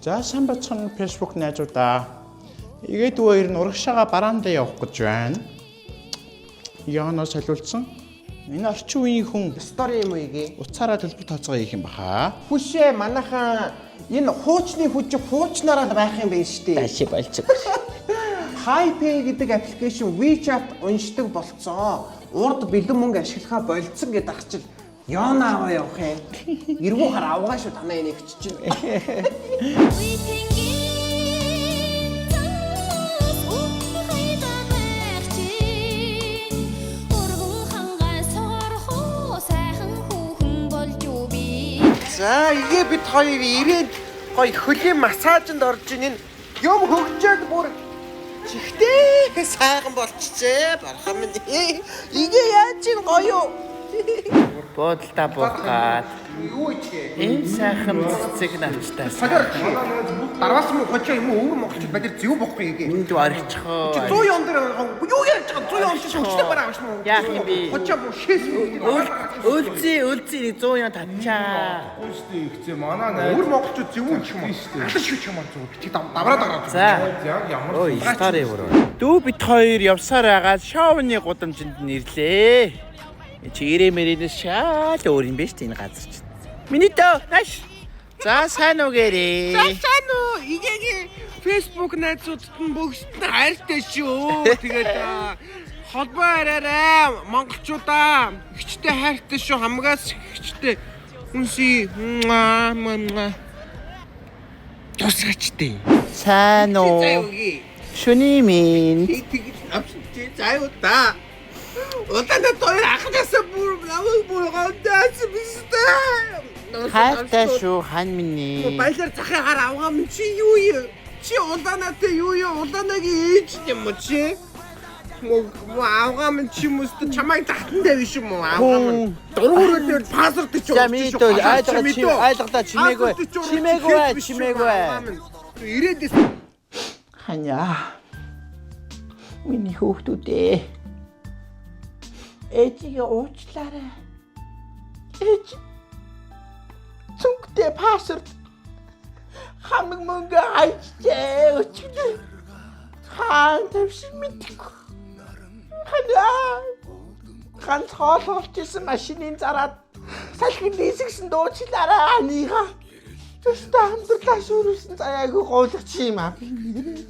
За сайн бацхан Facebook найзуудаа. Игээд өөр нь урагшаага бараандаа явах гэж байна. Яанаа солиулсан. Энэ орчин үеийн хүн стори юм уу игээ? Уцаараа төлбөр тооцоо хийх юм баха. Хүшээ манайхаа энэ хуучны хүч хуучнараа байх юм байна шүү дээ. Ашиг болчих. HiPay гэдэг аппликейшн WeChat уншдаг болцсон. Урд бэлэн мөнгө ашиглахаа болцсон гэдэг ахчил Яна аваа явах юм. Эргүү хар авгаа шүү танаа энийг чиж чинь. За игээ бид хоёр ирээд гоё хөлийн массажинд орж ийн юм хөгжөөд бүр чихтэй сайхан болчихжээ бархан минь. Игээ яаж ийн гоё Бодолтой буугаад юу ч энэ сайхан цэцэг навчтай сагаар дараас мөн хочоо юм өвөр монголчууд бадэр зөв бохгүй игээ. энд орчихоо 100 он дээр юу яаж байгаа 100 он чинь хүчтэй бараа авах юм. яах юм бэ? Хочоо мөн шээс Өлзий 100 яа татчаа. Үстэй ихцээ манай найз өвөр монголчууд зөв юм юм. Алаш шүү чамаа зөв бити давраад байгаа. За. яг ямар Ой, стори өрөө. Дүү бит хоёр явсаар агаад шоуны гудамжинд нэрлээ. Чи ирэмэрээс шал өөр юм биш энэ газар чинь. Миний дөө нааш. За сайн уу гэрээ. Сайн уу игээгийн Facebook найзуудад нь бүгд нь хайртай шүү. Тэгээд холбоо араарай монголчуудаа ихчтэй хайртай шүү хамгаас ихчтэй үнси тусгачтэй. Сайн уу? Шүний минь. Заяа та. Удаа тоор ахнасаа бүр намайг бүр гомдооч бистэй. Хайртай шүү хан минь. Баялаар захын хар авгаа минь чи юу юу? Чи улаанатай юу юу? Улаанагийн ээж юм уу чи? Мо авгаа минь чи мөстө чамайг захтан тавь шүү мө авгаа минь. Дөрөврөл пассворд чи. За минь дөө ойлголоо чимээгүй. Ирээдээс Ханя. Миний хүүхдүүдээ. Ээжигээ уучлаарай. Ээж. Цүнхтэй пассворд. Хамаг мөнгө хайчээ өчигдөр. Хаан тавьш мэдгүй. Ханя. Ганц хоол олчихсан машиныг зараад салхинд нисгсэн дуучлаарай анига. Тэстэ хамтлаа шүүрсэн заяагүй гоолагч юм аа.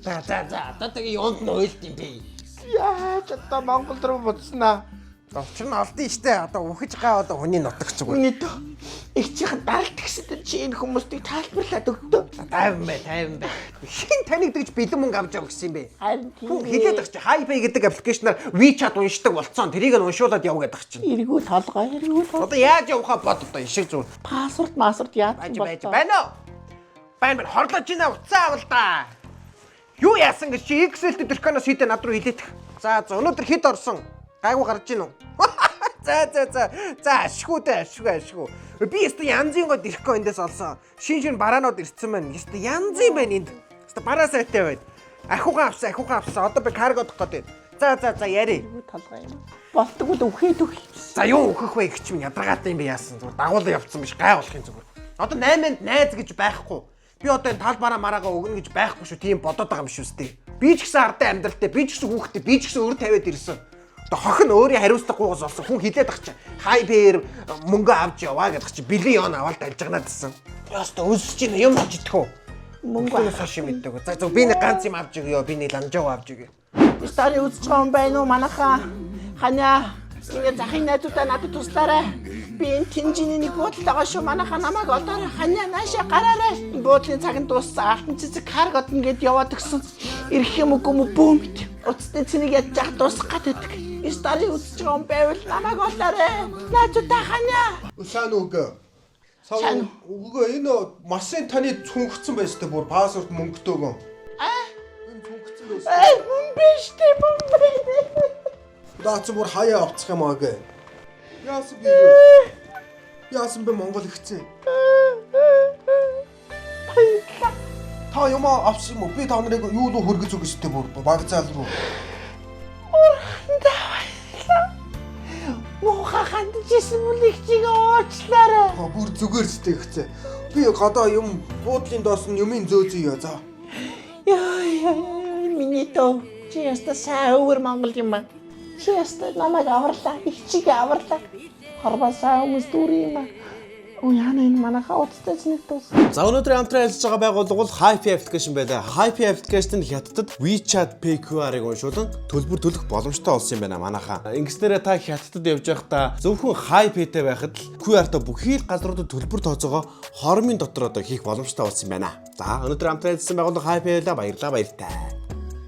за одоо юунд нь уйлд юм бэ? Яаж одоо Монгол руу буцснаа. Овчир нь олдсон штэ одоо ухаж гаа одоо хүний нутагч зүгээр. Миний дөө их чихэн даралт гэсэд чи энэ хүмүүстийг тайлбарлаад өгдөө. 50 бай. Хин таныг дэгж бэлэн мөнгө авч явах гэсэн юм бэ? Харин Хүн хилээд байгаа чи HiPay гэдэг аппликейшнаар WeChat уншдаг болцсон. Тэрийг нь уншуулад яв гэдэг чинь. эргүүл толгой. Одоо яаж явахаа бод одоо ишиг зүгээр. Пассворд яасан Байж байна уу? Байна хорлож ийна уцаа авал да. Юу яасан гэж чи Excel дээр тэрхэнээс хийдэ над руу хилээдэх. За өнөөдөр хэд орсон? Гайгүй гарч ийн үү? За ашгүй. Би өстө янзын гоо дэрхгүй эндээс олсон. Шин бараанууд ирсэн байна. Өстө янзын байна энд. Өстө бараа сайтай байд. Ахиугаа авсан. Одоо би каргодох гээд. За яри. толгой юм. Болтгоо үхээд өг. За юу өөхөх вэ гэж минь ядаргаатай юм бэ яасан. Зүгээр дагуулсан явцсан биш гай болохын зүгээр. Одоо 8-нд найз гэж байхгүй. Би одоо энэ талбараа мараага өгнө гэж байхгүй шүү. Тийм бодоод байгаа юм шүү дээ. Би ч гэсэн ардын амьдралтай, би ч гэсэн хүүхдтэй, би ч гэсэн өөр тавиад ирсэн. Одоо хохин өөрийн хариуцлагагүйгээс олсон хүн хилээд ах чи. HiPay мөнгө авч яваа гэдэг чи биллион аваад далжгнаад дсэн. Яста өсөж чинь юм болж идэх үү? Мөнгө авах шиг мэддэг. За би нэг ганц юм авч өгөө. Би нэг ланжаа авч өгөө. Стори үзэж байгаа юм байна уу манайхаа? Ханя. Ингээ захын найзуудаа надад туслаарай. Би энэ тэнжиний нэг буудлаагаа шүү манайхаа намайг одоорой ханя наашаа гараарай. Буудлын цаг нь дууссан. Алтан цэцэг каргод ингээд яваад гисэн. Ирэх юм уу бөөмт. Уцтай цэнийг яаж яах дуусах гэдэг. Стори үзэж байгаа юм байвал намайг олоорой. Найзуудаа ханя. Сайн үгүй. Сайн үгүй энэ машин таны цүнхсэн байж тээ бүр пассворд мөнгөтэйгөө. Энэ цүнхсэн байсан. Мөн биш дээ мөн. Даацсан бүр хаяа авцах юм аа гэ. Яасан бэ Монгол ихцээ. Та юм авсан юм уу? Би та нарыг юу руу хөргөж өгч тээ бүр баг заал руу. Муухай хандчихсан мөлийг чиг уучлаарай. Бүр зүгээр зүтэй ихцээ. Би гадаа юм буудлын доос нь юмын зөөзөө за. Яа, миний тоо. Чи яста сайн өвөр Монгол юм ба. Чи яста намайг аварлаа. Их чиг аварлаа. Харбасаа хүмүүс дүр юм ба. Яна энэ манайха уцтай нэг тус. За өнөөдөр хамтран ажиллаж байгаа байгууллага бол Hype application байлаа. Hype application нь хятадд WeChat Pay QR-ыг уншуулан төлбөр төлөх боломжтой болсон юм байна манайхаа. Ингэснээр та хятадд явж байхдаа зөвхөн Hype Pay-тэй байхад л QR-тай бүхий л газруудад төлбөр тооцоогоо хормын дотор хийх боломжтой болсон юм байна. За өнөөдөр хамтран ажилласан байгууллага Hype байлаа. Баярлалаа баяртай.